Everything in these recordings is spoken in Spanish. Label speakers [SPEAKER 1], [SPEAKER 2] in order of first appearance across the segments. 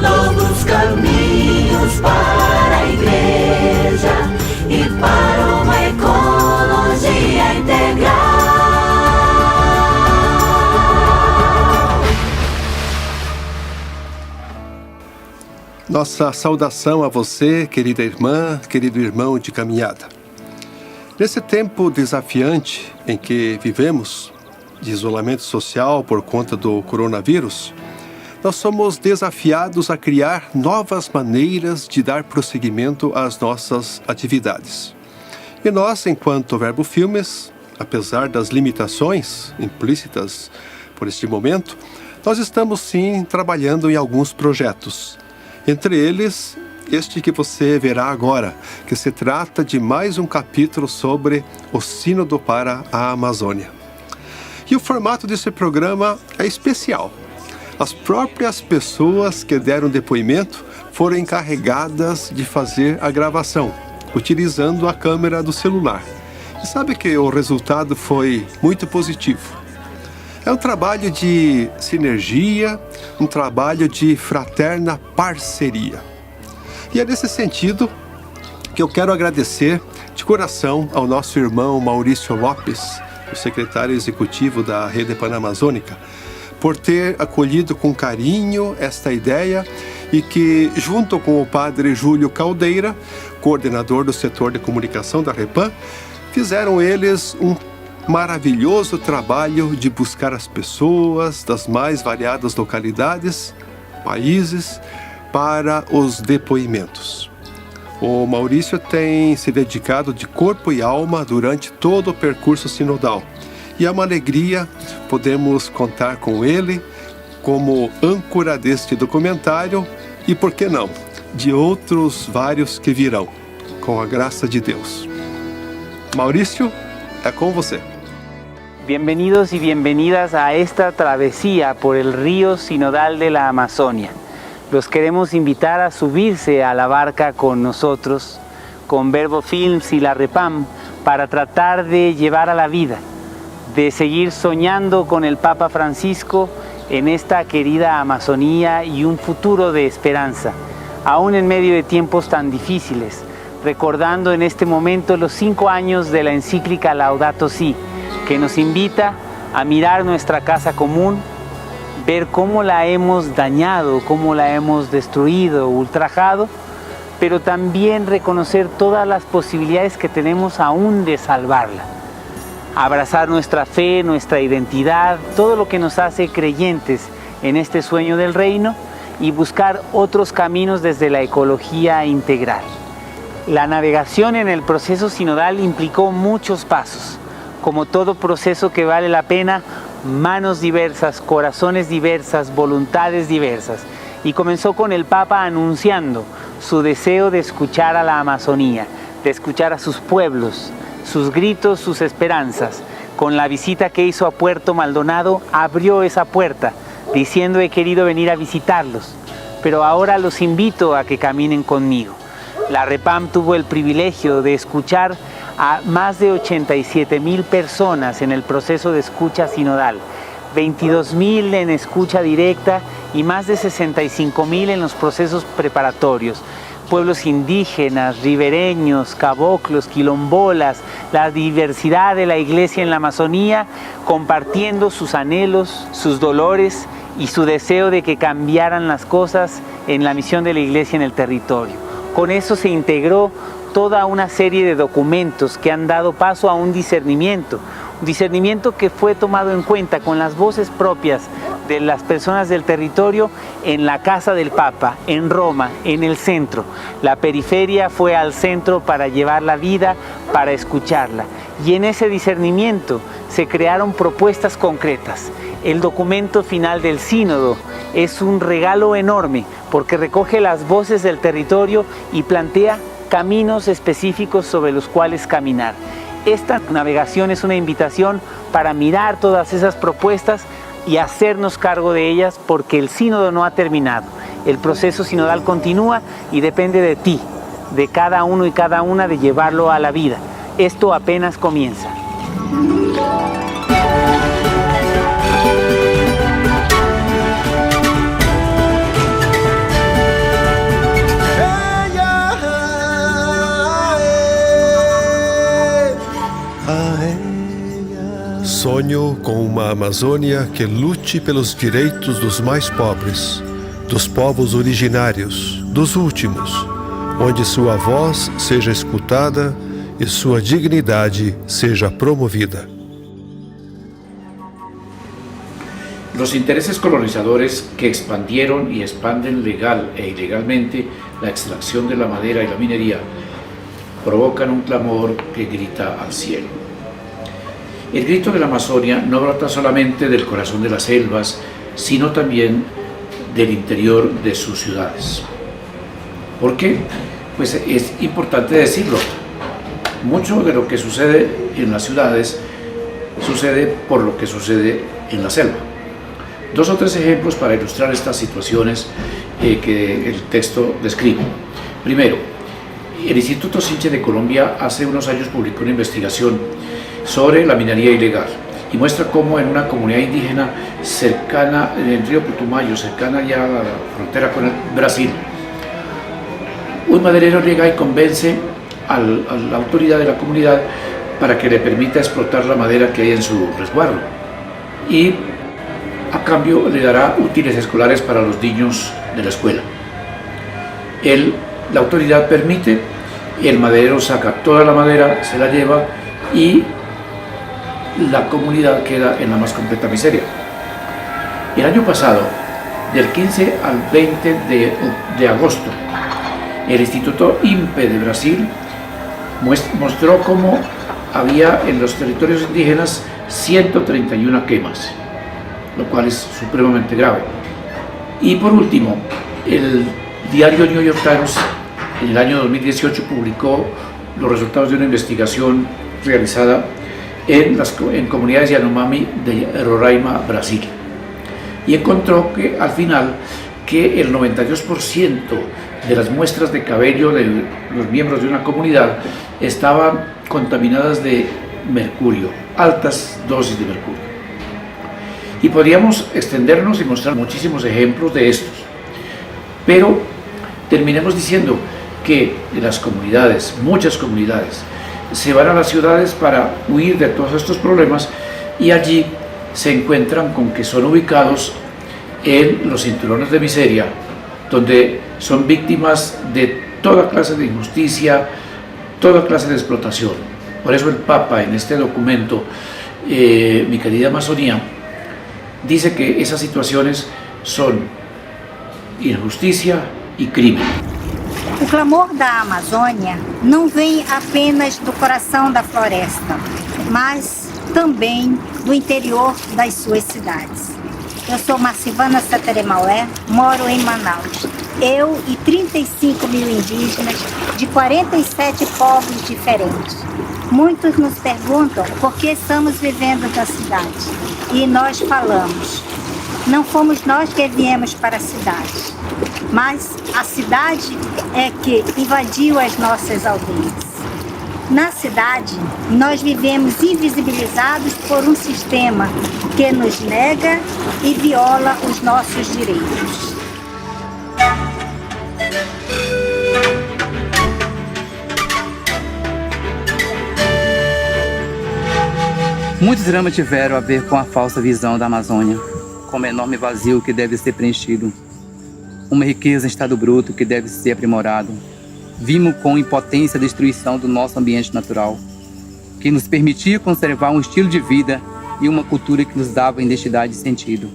[SPEAKER 1] Novos caminhos para a igreja e para uma ecologia integral.
[SPEAKER 2] Nossa saudação a você, querida irmã, querido irmão de caminhada. Nesse tempo desafiante em que vivemos, de isolamento social por conta do coronavírus, nós somos desafiados a criar novas maneiras de dar prosseguimento às nossas atividades. E nós, enquanto Verbo Filmes, apesar das limitações implícitas por este momento, nós estamos sim trabalhando em alguns projetos. Entre eles, este que você verá agora, que se trata de mais um capítulo sobre o Sínodo para a Amazônia. E o formato desse programa é especial. As próprias pessoas que deram depoimento foram encarregadas de fazer a gravação, utilizando a câmera do celular. E sabe que o resultado foi muito positivo. É um trabalho de sinergia, um trabalho de fraterna parceria. E é nesse sentido que eu quero agradecer de coração ao nosso irmão Maurício Lopes, o secretário executivo da Rede Panamazônica, por ter acolhido com carinho esta ideia e que, junto com o padre Júlio Caldeira, coordenador do setor de comunicação da Repan, fizeram eles um maravilhoso trabalho de buscar as pessoas das mais variadas localidades, países, para os depoimentos. O Maurício tem se dedicado de corpo e alma durante todo o percurso sinodal. E é uma alegria podermos contar com ele como âncora deste documentário e, por que não, de outros vários que virão, com a graça de Deus. Maurício, é com você.
[SPEAKER 3] Bienvenidos y bienvenidas a esta travesía por el río sinodal de la Amazonia. Los queremos invitar a subirse a la barca con nosotros, con Verbo Films y la Repam, para tratar de llevar a la vida, de seguir soñando con el Papa Francisco en esta querida Amazonía y un futuro de esperanza, aún en medio de tiempos tan difíciles, recordando en este momento los 5 años de la encíclica Laudato Si, que nos invita a mirar nuestra casa común, ver cómo la hemos dañado, cómo la hemos destruido, ultrajado, pero también reconocer todas las posibilidades que tenemos aún de salvarla. Abrazar nuestra fe, nuestra identidad, todo lo que nos hace creyentes en este sueño del reino y buscar otros caminos desde la ecología integral. La navegación en el proceso sinodal implicó muchos pasos. Como todo proceso que vale la pena, manos diversas, corazones diversas, voluntades diversas. Y comenzó con el Papa anunciando su deseo de escuchar a la Amazonía, de escuchar a sus pueblos, sus gritos, sus esperanzas. Con la visita que hizo a Puerto Maldonado, abrió esa puerta, diciendo: he querido venir a visitarlos, pero ahora los invito a que caminen conmigo. La Repam tuvo el privilegio de escuchar a más de 87,000 personas en el proceso de escucha sinodal, 22,000 en escucha directa y más de 65,000 en los procesos preparatorios. Pueblos indígenas, ribereños, caboclos, quilombolas, la diversidad de la iglesia en la Amazonía, compartiendo sus anhelos, sus dolores y su deseo de que cambiaran las cosas en la misión de la iglesia en el territorio. Con eso se integró toda una serie de documentos que han dado paso a un discernimiento que fue tomado en cuenta con las voces propias de las personas del territorio en la casa del Papa, en Roma, en el centro. La periferia fue al centro para llevar la vida, para escucharla. Y en ese discernimiento se crearon propuestas concretas. El documento final del sínodo es un regalo enorme porque recoge las voces del territorio y plantea caminos específicos sobre los cuales caminar. Esta navegación es una invitación para mirar todas esas propuestas y hacernos cargo de ellas, porque el sínodo no ha terminado. El proceso sinodal continúa y depende de ti, de cada uno y cada una, de llevarlo a la vida. Esto apenas comienza.
[SPEAKER 2] Sonho com uma Amazônia que lute pelos direitos dos mais pobres, dos povos originários, dos últimos, onde sua voz seja escutada e sua dignidade seja promovida.
[SPEAKER 4] Los intereses colonizadores que expandieron y expanden legal e ilegalmente la extracción de la madera y la minería provocan un clamor que grita al cielo. El grito de la Amazonia no brota solamente del corazón de las selvas, sino también del interior de sus ciudades. ¿Por qué? Pues es importante decirlo. Mucho de lo que sucede en las ciudades sucede por lo que sucede en la selva. 2 o 3 ejemplos para ilustrar estas situaciones que el texto describe. Primero, el Instituto Sinche de Colombia hace unos años publicó una investigación sobre la minería ilegal y muestra cómo en una comunidad indígena cercana, en el río Putumayo, cercana ya a la frontera con el Brasil, un maderero llega y convence a la autoridad de la comunidad para que le permita explotar la madera que hay en su resguardo y a cambio le dará útiles escolares para los niños de la escuela. La autoridad permite, el maderero saca toda la madera, se la lleva y la comunidad queda en la más completa miseria. El año pasado, del 15 al 20 de agosto, el Instituto INPE de Brasil mostró cómo había en los territorios indígenas 131 quemas, lo cual es supremamente grave. Y por último, el diario New York Times en el año 2018 publicó los resultados de una investigación realizada en comunidades Yanomami de Roraima, Brasil, y encontró que al final que el 92% de las muestras de cabello de los miembros de una comunidad estaban contaminadas de mercurio, altas dosis de mercurio. Y podríamos extendernos y mostrar muchísimos ejemplos de estos, pero terminemos diciendo que las comunidades, muchas comunidades, se van a las ciudades para huir de todos estos problemas y allí se encuentran con que son ubicados en los cinturones de miseria, donde son víctimas de toda clase de injusticia, toda clase de explotación. Por eso el Papa en este documento, Mi querida Amazonía, dice que esas situaciones son injusticia y crimen.
[SPEAKER 5] O clamor da Amazônia não vem apenas do coração da floresta, mas também do interior das suas cidades. Eu sou Marcivana Sateremaué, moro em Manaus. Eu e 35 mil indígenas de 47 povos diferentes. Muitos nos perguntam por que estamos vivendo na cidade. E nós falamos, não fomos nós que viemos para a cidade, mas a cidade é que invadiu as nossas aldeias. Na cidade, nós vivemos invisibilizados por um sistema que nos nega e viola os nossos direitos.
[SPEAKER 6] Muitos dramas tiveram a ver com a falsa visão da Amazônia, como um enorme vazio que deve ser preenchido, uma riqueza em estado bruto que deve ser aprimorado. Vimos com impotência a destruição do nosso ambiente natural, que nos permitia conservar um estilo de vida y una cultura que nos daba identidad y sentido.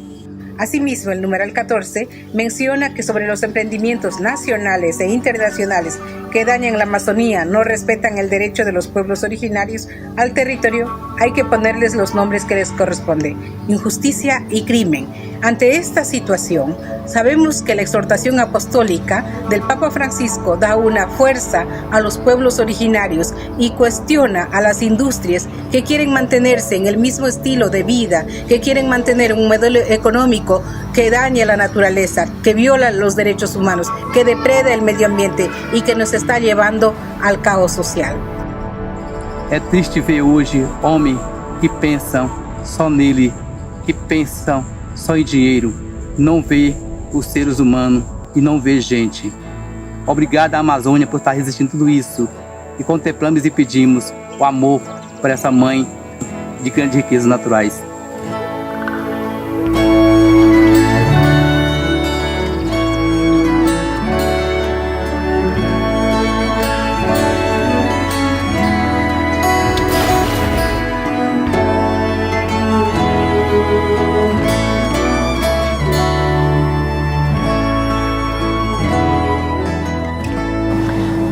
[SPEAKER 7] Asimismo, el numeral 14 menciona que sobre los emprendimientos nacionales e internacionales que dañan la Amazonía, no respetan el derecho de los pueblos originarios al territorio, hay que ponerles los nombres que les corresponden: injusticia y crimen. Ante esta situación, sabemos que la exhortación apostólica del Papa Francisco da una fuerza a los pueblos originarios y cuestiona a las industrias que quieren mantenerse en el mismo estilo de vida, que quieren mantener un modelo económico que daña la naturaleza, que viola los derechos humanos, que depreda el medio ambiente y que nos está llevando al caos social.
[SPEAKER 6] É triste ver hoje homens que pensam só nele, que pensam só em dinheiro, não vê os seres humanos e não vê gente. Obrigado à Amazônia por estar resistindo tudo isso. E contemplamos e pedimos o amor por essa mãe de grandes riquezas naturais.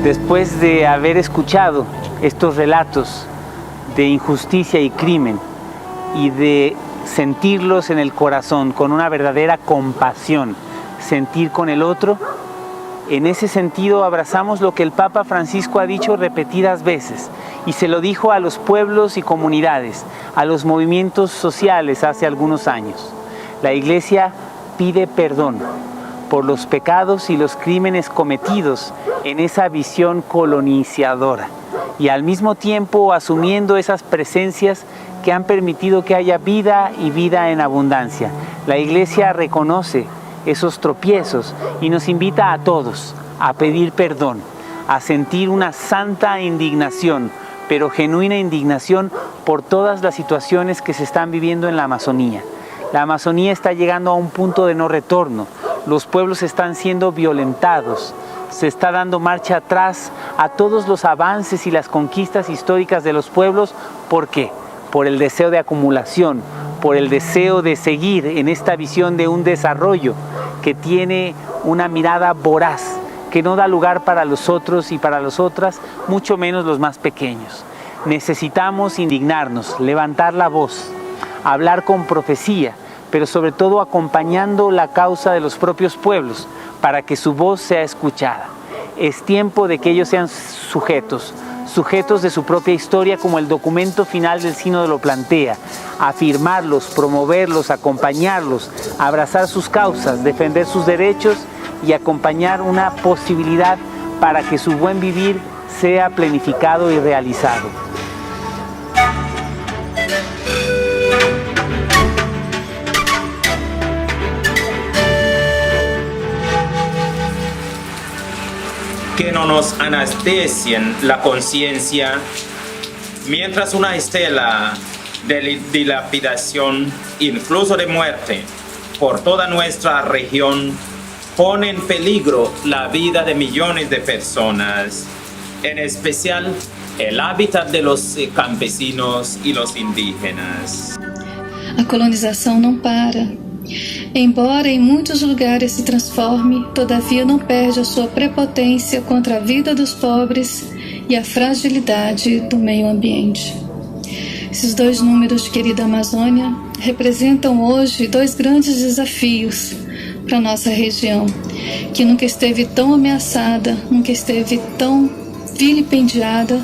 [SPEAKER 3] Después de haber escuchado estos relatos de injusticia y crimen y de sentirlos en el corazón con una verdadera compasión, sentir con el otro, en ese sentido abrazamos lo que el Papa Francisco ha dicho repetidas veces y se lo dijo a los pueblos y comunidades, a los movimientos sociales hace algunos años. La Iglesia pide perdón por los pecados y los crímenes cometidos en esa visión colonizadora y al mismo tiempo asumiendo esas presencias que han permitido que haya vida y vida en abundancia. La Iglesia reconoce esos tropiezos y nos invita a todos a pedir perdón, a sentir una santa indignación, pero genuina indignación por todas las situaciones que se están viviendo en la Amazonía. La Amazonía está llegando a un punto de no retorno. Los pueblos están siendo violentados, se está dando marcha atrás a todos los avances y las conquistas históricas de los pueblos. ¿Por qué? Por el deseo de acumulación, por el deseo de seguir en esta visión de un desarrollo que tiene una mirada voraz, que no da lugar para los otros y para las otras, mucho menos los más pequeños. Necesitamos indignarnos, levantar la voz, hablar con profecía, pero sobre todo acompañando la causa de los propios pueblos para que su voz sea escuchada. Es tiempo de que ellos sean sujetos de su propia historia, como el documento final del sínodo lo plantea, afirmarlos, promoverlos, acompañarlos, abrazar sus causas, defender sus derechos y acompañar una posibilidad para que su buen vivir sea planificado y realizado.
[SPEAKER 8] Que no nos anestesien la conciencia mientras una estela de dilapidación, incluso de muerte, por toda nuestra región pone en peligro la vida de millones de personas, en especial el hábitat de los campesinos y los indígenas.
[SPEAKER 9] A colonização não para. Embora em muitos lugares se transforme, todavia não perde a sua prepotência contra a vida dos pobres e a fragilidade do meio ambiente. Esses dois números, querida Amazônia, representam hoje dois grandes desafios para a nossa região, que nunca esteve tão ameaçada, nunca esteve tão vilipendiada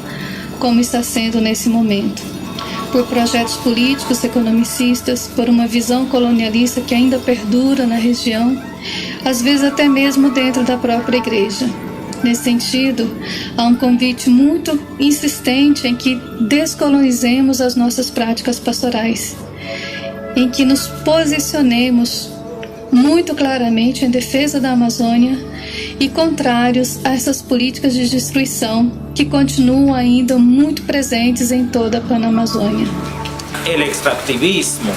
[SPEAKER 9] como está sendo nesse momento. Por projetos políticos economicistas, por uma visão colonialista que ainda perdura na região, às vezes até mesmo dentro da própria igreja. Nesse sentido, há um convite muito insistente em que descolonizemos as nossas práticas pastorais, em que nos posicionemos muito claramente em defesa da Amazônia e contrários a essas políticas de destruição que continuam ainda muito presentes em toda a Panamazônia.
[SPEAKER 8] El extractivismo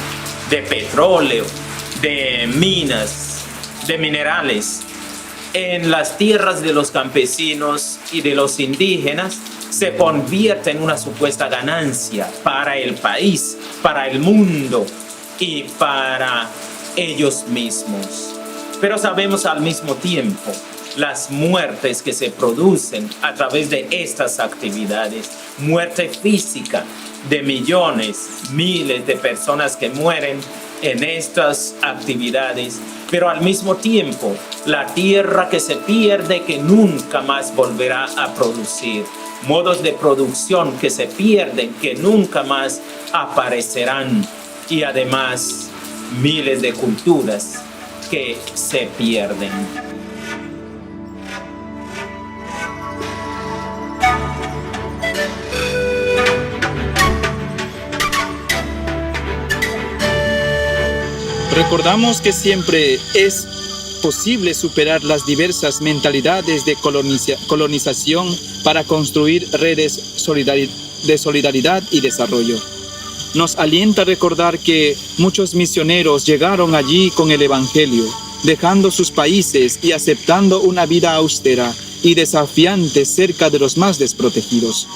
[SPEAKER 8] de petróleo, de minas, de minerales en las tierras de los campesinos y de los indígenas se convierte en una supuesta ganancia para el país, para el mundo y para ellos mismos. Pero sabemos al mismo tiempo las muertes que se producen a través de estas actividades, muerte física de millones, miles de personas que mueren en estas actividades, pero al mismo tiempo la tierra que se pierde, que nunca más volverá a producir, modos de producción que se pierden, que nunca más aparecerán, y además miles de culturas que se pierden.
[SPEAKER 10] Recordamos que siempre es posible superar las diversas mentalidades de colonización para construir redes de solidaridad y desarrollo. Nos alienta a recordar que muchos misioneros llegaron allí con el Evangelio, dejando sus países y aceptando una vida austera y desafiante cerca de los más desprotegidos.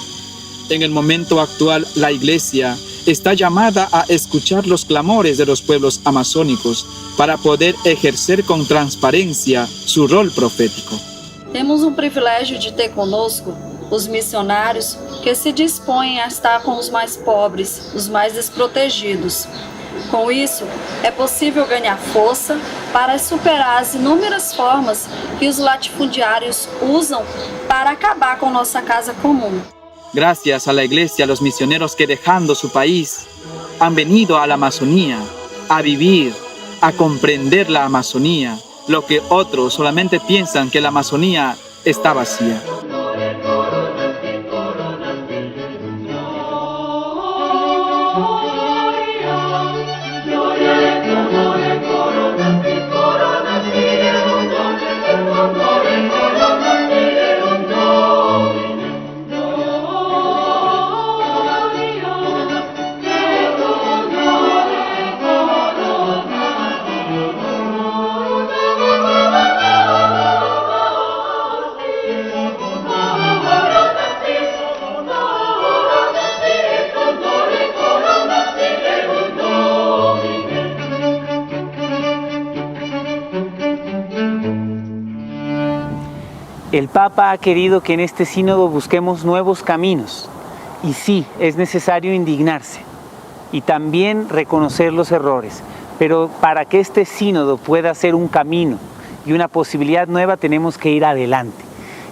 [SPEAKER 10] En el momento actual, la Iglesia está llamada a escuchar los clamores de los pueblos amazónicos para poder ejercer con transparencia su rol profético.
[SPEAKER 11] Temos privilégio de ter conosco os missionários que se dispõem a estar com os mais pobres, os mais desprotegidos. Com isso, é possível ganhar força para superar as inúmeras formas que os latifundiários usam para acabar com nossa casa comum.
[SPEAKER 10] Gracias a la Iglesia, los misioneros que dejando su país han venido a la Amazonía a vivir, a comprender la Amazonía, lo que otros solamente piensan que la Amazonía está vacía.
[SPEAKER 3] El Papa ha querido que en este sínodo busquemos nuevos caminos, y sí, es necesario indignarse y también reconocer los errores, pero para que este sínodo pueda ser un camino y una posibilidad nueva tenemos que ir adelante.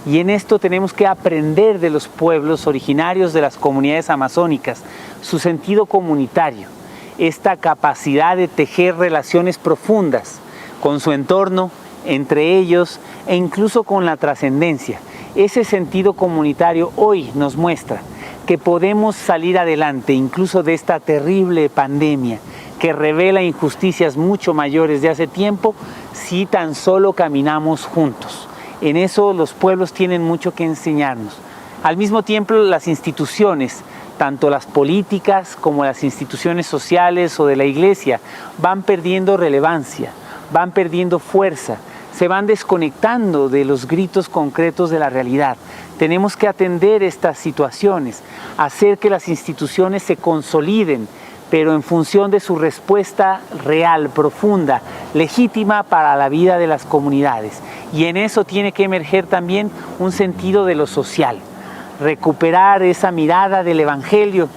[SPEAKER 3] Y en esto tenemos que aprender de los pueblos originarios de las comunidades amazónicas, su sentido comunitario, esta capacidad de tejer relaciones profundas con su entorno, entre ellos e incluso con la trascendencia. Ese sentido comunitario hoy nos muestra que podemos salir adelante incluso de esta terrible pandemia que revela injusticias mucho mayores de hace tiempo si tan solo caminamos juntos. En eso los pueblos tienen mucho que enseñarnos. Al mismo tiempo, las instituciones, tanto las políticas como las instituciones sociales o de la Iglesia, van perdiendo relevancia, van perdiendo fuerza, se van desconectando de los gritos concretos de la realidad. Tenemos que atender estas situaciones, hacer que las instituciones se consoliden, pero en función de su respuesta real, profunda, legítima para la vida de las comunidades. Y en eso tiene que emerger también un sentido de lo social, recuperar esa mirada del Evangelio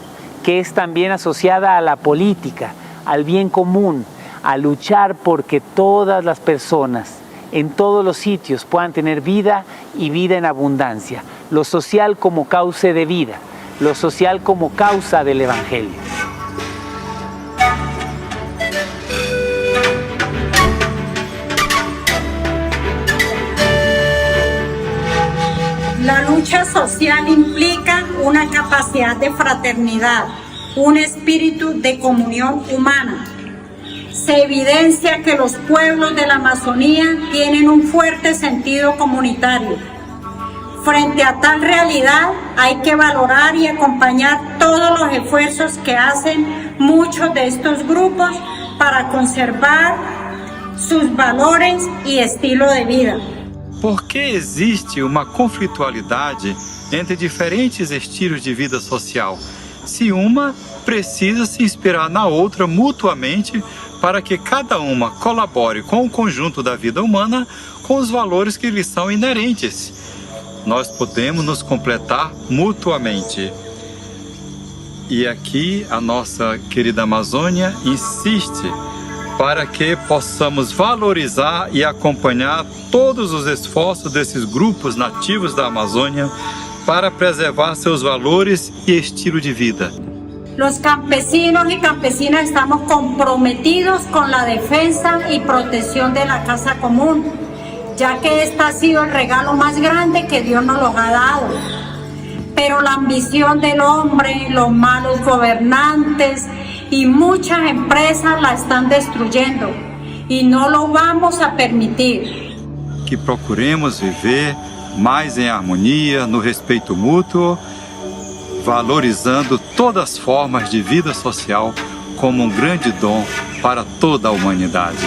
[SPEAKER 3] que es también asociada a la política, al bien común, a luchar porque todas las personas en todos los sitios puedan tener vida y vida en abundancia. Lo social como cauce de vida, lo social como causa del Evangelio.
[SPEAKER 5] La lucha social implica una capacidad de fraternidad, un espíritu de comunión humana. Se evidencia que los pueblos de la Amazonía tienen un fuerte sentido comunitario. Frente a tal realidad hay que valorar y acompañar todos los esfuerzos que hacen muchos de estos grupos para conservar sus valores y estilo de vida.
[SPEAKER 12] Por que existe uma conflitualidade entre diferentes estilos de vida social, se uma precisa se inspirar na outra mutuamente para que cada uma colabore com o conjunto da vida humana com os valores que lhes são inerentes. Nós podemos nos completar mutuamente. E aqui a nossa querida Amazônia insiste para que possamos valorizar e acompanhar todos os esforços desses grupos nativos da Amazônia para preservar seus valores e estilo de vida.
[SPEAKER 5] Los campesinos y campesinas estamos comprometidos con la defensa y protección de la casa común, ya que este ha sido el regalo más grande que Dios nos ha dado. Pero la ambición del hombre, los malos gobernantes y muchas empresas la están destruyendo y no lo vamos a permitir.
[SPEAKER 12] Que procuremos viver mais em harmonia, no respeito mútuo, valorizando todas as formas de vida social como um grande dom para toda a humanidade.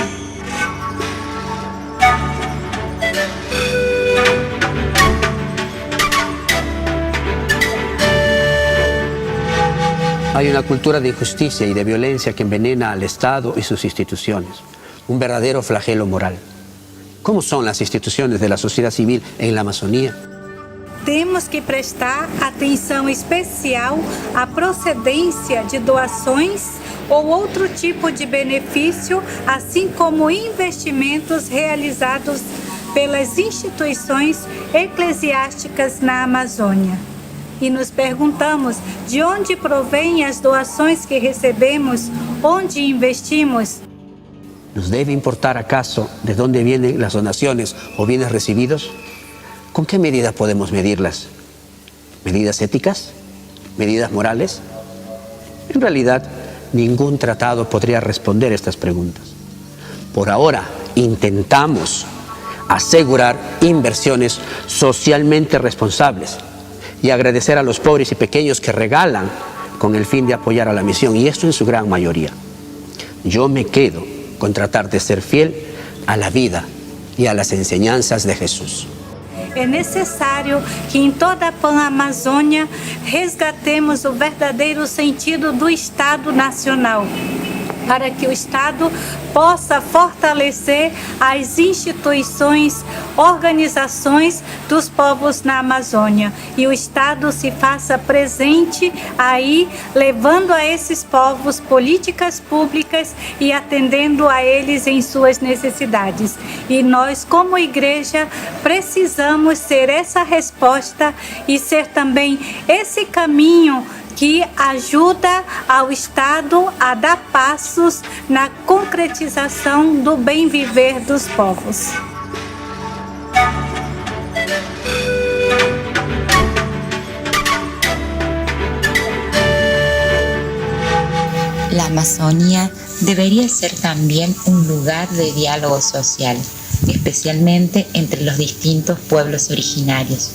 [SPEAKER 13] Hay una cultura de injusticia y de violencia que envenena al Estado y sus instituciones, un verdadero flagelo moral. ¿Cómo son las instituciones de la sociedad civil en la Amazonía?
[SPEAKER 14] Temos que prestar atenção especial à procedência de doações ou outro tipo de benefício, assim como investimentos realizados pelas instituições eclesiásticas na Amazônia. E nos perguntamos de onde provêm as doações que recebemos, onde investimos.
[SPEAKER 13] ¿Nos debe importar acaso de dónde vienen las donaciones o bienes recibidos? ¿Con qué medidas podemos medirlas? ¿Medidas éticas? ¿Medidas morales? En realidad, ningún tratado podría responder estas preguntas. Por ahora, intentamos asegurar inversiones socialmente responsables y agradecer a los pobres y pequeños que regalan con el fin de apoyar a la misión, y esto en su gran mayoría. Yo me quedo con tratar de ser fiel a la vida y a las enseñanzas de Jesús.
[SPEAKER 14] É necessário que em toda a Amazônia resgatemos o verdadeiro sentido do Estado Nacional, para que o Estado possa fortalecer as instituições, organizações dos povos na Amazônia e o Estado se faça presente aí, levando a esses povos políticas públicas e atendendo a eles em suas necessidades. E nós, como igreja, precisamos ser essa resposta e ser também esse caminho que ajuda ao Estado a dar passos na concretização do bem viver dos povos.
[SPEAKER 15] La Amazonía debería ser también un lugar de diálogo social, especialmente entre los distintos pueblos originarios.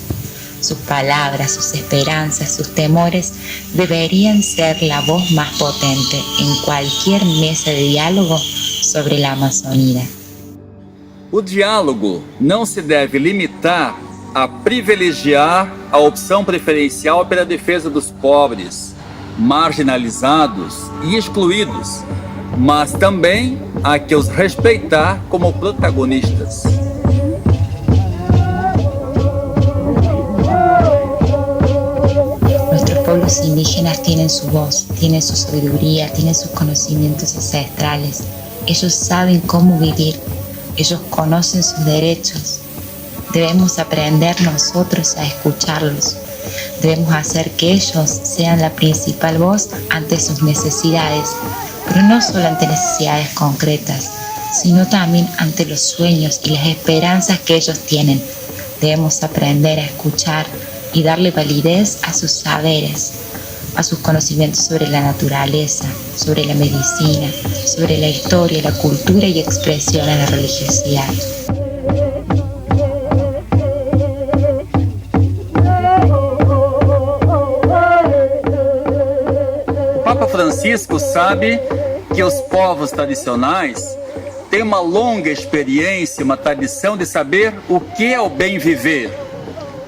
[SPEAKER 15] Sus palabras, sus esperanzas, sus temores deberían ser la voz más potente en cualquier mesa de diálogo sobre la Amazonía.
[SPEAKER 16] O diálogo não se deve limitar a privilegiar a opção preferencial pela defesa dos pobres, marginalizados e excluídos, mas também a que os respeitar como protagonistas.
[SPEAKER 15] Los indígenas tienen su voz, tienen su sabiduría, tienen sus conocimientos ancestrales. Ellos saben cómo vivir, ellos conocen sus derechos. Debemos aprender nosotros a escucharlos. Debemos hacer que ellos sean la principal voz ante sus necesidades, pero no solo ante necesidades concretas, sino también ante los sueños y las esperanzas que ellos tienen. Debemos aprender a escuchar y darle validez a sus saberes, a sus conocimientos sobre la naturaleza, sobre la medicina, sobre la historia, la cultura y expresión de la religiosidad.
[SPEAKER 16] O Papa Francisco sabe que os povos tradicionais têm uma longa experiência, uma tradição de saber o que é o bem viver,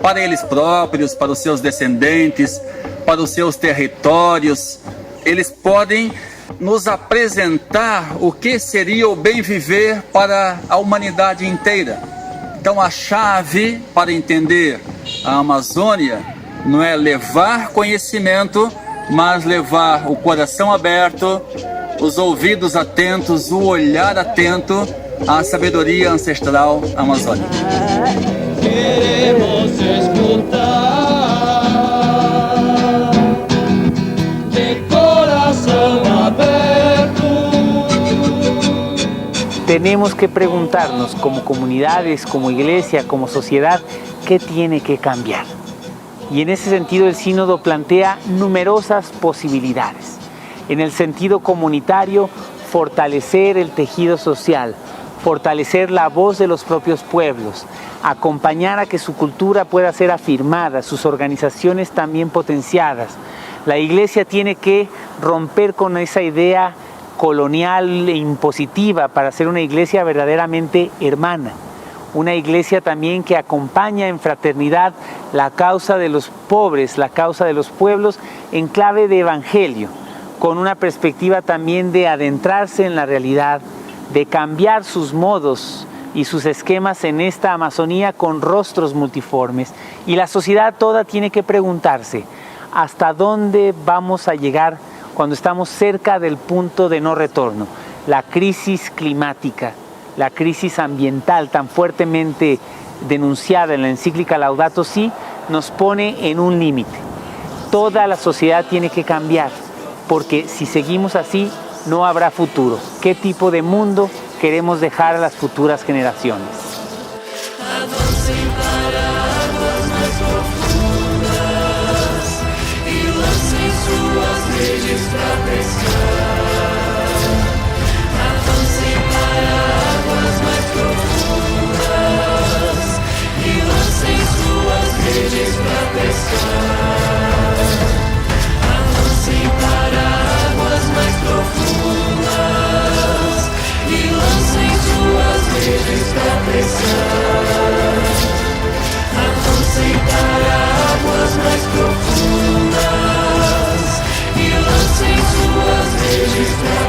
[SPEAKER 16] para eles próprios, para os seus descendentes, para os seus territórios. eles podem nos apresentar o que seria o bem viver para a humanidade inteira. Então a chave para entender a Amazônia não é levar conhecimento, mas levar o coração aberto, os ouvidos atentos, o olhar atento à sabedoria ancestral amazônica.
[SPEAKER 1] Queremos escutar de corazón abierto.
[SPEAKER 3] Tenemos que preguntarnos como comunidades, como iglesia, como sociedad, ¿qué tiene que cambiar? Y en ese sentido el sínodo plantea numerosas posibilidades. En el sentido comunitario, fortalecer el tejido social, fortalecer la voz de los propios pueblos, acompañar a que su cultura pueda ser afirmada, sus organizaciones también potenciadas. La Iglesia tiene que romper con esa idea colonial e impositiva para ser una iglesia verdaderamente hermana. Una iglesia también que acompaña en fraternidad la causa de los pobres, la causa de los pueblos en clave de evangelio, con una perspectiva también de adentrarse en la realidad, de cambiar sus modos y sus esquemas en esta Amazonía con rostros multiformes. Y la sociedad toda tiene que preguntarse, ¿hasta dónde vamos a llegar cuando estamos cerca del punto de no retorno? La crisis climática, la crisis ambiental tan fuertemente denunciada en la encíclica Laudato Si, nos pone en un límite. Toda la sociedad tiene que cambiar, porque si seguimos así, no habrá futuro. ¿Qué tipo de mundo queremos dejar a las futuras generaciones?
[SPEAKER 1] Avancem para águas mais profundas e lancem suas redes pra